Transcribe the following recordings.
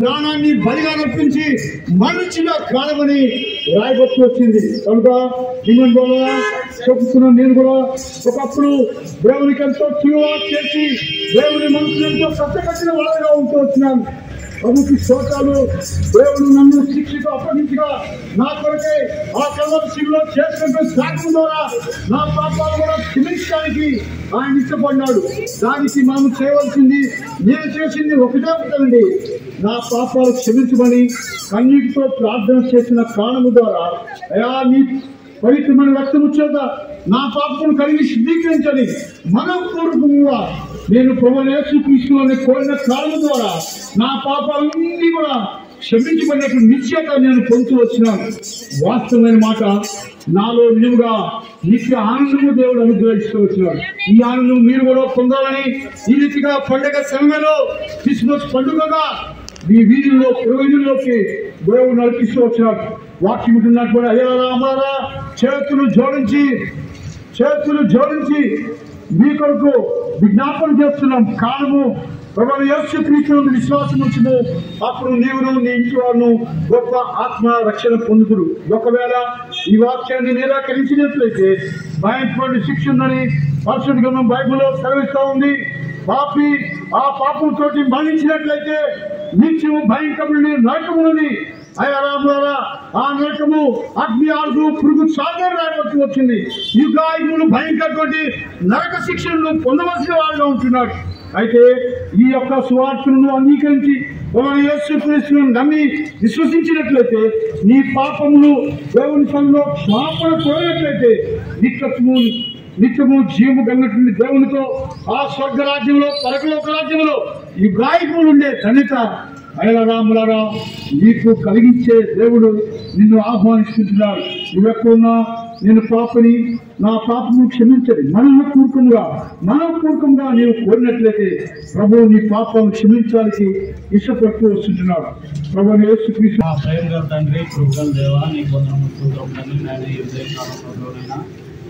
ప్రాణాన్ని బలిగా నొప్పించి మరణించిన కాలమని రాయబట్టి వచ్చింది. కనుక మిమ్మల్ని కూడా చెప్తున్నాను, నేను కూడా ఒకప్పుడు దేవునికి ఎంతో తీవ్ర చేసి దేవుని మనసును ఎంతో కట్టకట్టిన వాళ్ళగా ఉంటూ వచ్చినాను. ప్రభుకి స్తోత్రాలు. దేవుడు నన్ను శిక్షకు అప్పగించగా నా కొరకే ఆ కల్వరి శిలువలో చేసినటువంటి త్యాగం ద్వారా నా పాపాలు కూడా క్షమించడానికి ఆయన ఇష్టపడినాడు. దానికి మనం చేయవలసింది, నేను చేసింది ఒకటేండి, నా పాపాలు క్షమించమని కన్నీటితో ప్రార్థన చేసిన కారణము ద్వారా అయా నీ పవిత్రమైన రక్తము చేత నా పాపమును కలిగి శుద్ధీకరించని మనపూర్వకంగా నేను ప్రభువైన యేసుక్రీస్తుని కోరిన కారణం ద్వారా నా పాపాలన్నీ కూడా క్షమించబడినట్టు నిశ్చయత నేను పొందుతూ వచ్చినాను. వాస్తవమైన మాట, నాలో నిలువుగా నిత్య ఆనందము దేవుడు అనుగ్రహిస్తూ వచ్చినాడు. ఈ ఆనందం మీరు కూడా పొందాలని ఈ రీతిగా పండుగ సమయంలో క్రిస్మస్ పండుగగా మీ వీధుల్లో పురోహితుల్లోకి దేవుడు నడిపిస్తూ వచ్చినాడు. వాక్యం ఉంటున్నట్టు కూడా అయ్యారా అమ్మారా చేతులు జోడించి మీ కొరకు విజ్ఞాపన చేస్తున్నాం. కారణము ప్రభువైన యేసుక్రీస్తునందు విశ్వాసం ఉంచుము, అప్పుడు నీవును నీ ఇంటి వారును గొప్ప ఆత్మ రక్షణ పొందుతురు. ఒకవేళ ఈ వాక్యాన్ని నిరాకరించినట్లయితే భయంకరమైన శిక్ష ఉందని పరిశుద్ధ గ్రంథం బైబిల్లో సెలవిస్తూ ఉంది. పాపి ఆ పాపంతో మరణించినట్లయితే నిత్యము భయంకరమైన నరకమున్నది. అయ్యారా ఆ నరకము అగ్ని ఆడుతూ పురుగు సాగర్ రాయబట్టి వచ్చింది. యుగాయుగులు భయంకరటువంటి నరక శిక్షలను పొందవలసిన వాడుగా ఉంటున్నాడు. అయితే ఈ యొక్క సువార్తను అంగీకరించి యేసుక్రీస్తును నమ్మి విశ్వసించినట్లయితే నీ పాపములు దేవుని సన్నిధిలో క్షమాపణ కోరినట్లయితే నిత్యము జీవము కలిగినటువంటి దేవునితో ఆ స్వర్గ రాజ్యంలో పరలోక రాజ్యంలో యుగాయుగులు ఉండే ధన్యత అయ్యరాములారా నీకు కలిగించే దేవుడు నిన్ను ఆహ్వానిస్తుంటున్నాడు. నువ్వెక్కడున్నా నేను పాపని, నా పాపము క్షమించండి మనపూర్వకంగా నీవు కోరినట్లయితే ప్రభువు నీ పాపాలను క్షమించడానికి ఇష్టపడుతూ వస్తుంటున్నాడు. ప్రభువు యేసుక్రీస్తు తండ్రి కృపగల దేవా నీ కొందరు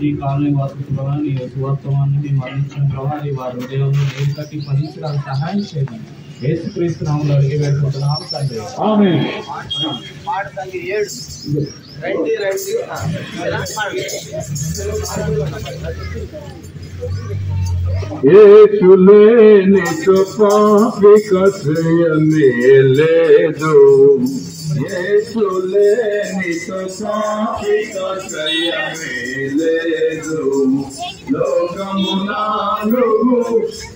ఈ కాలనీ వాసుకున్నా నీ సువార్తమాన్ని మేము అందించిన ప్రభావ నీ వారి హృదయంలో నేను కట్టి ఫలించడానికి సహాయం చేయండి. యేసుక్రీస్తు నామములో అడిగి వేడుకుంటున్నాము తండ్రి. ఆమేన్. యేసులేని పాపిక శ్రేయమే లేదు, యేసులేని పాపిక శ్రేయమే లేదు. లోకమునాను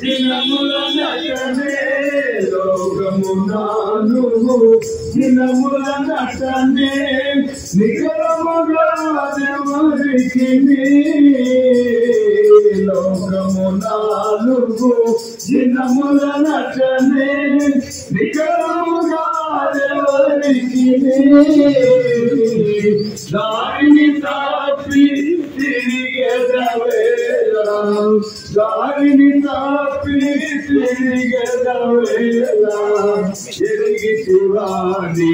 దినముల నటనే, లోకమునాను దినముల నటనే, నిగరముగా దేవునికి లోకమునాను దినముల నటనే, నిగరముగా దేవునికి దారిని తాపి తిరిగెదవేళ, దారిని తాపి తిరిగెదవేళ, ఎరిగి శివాని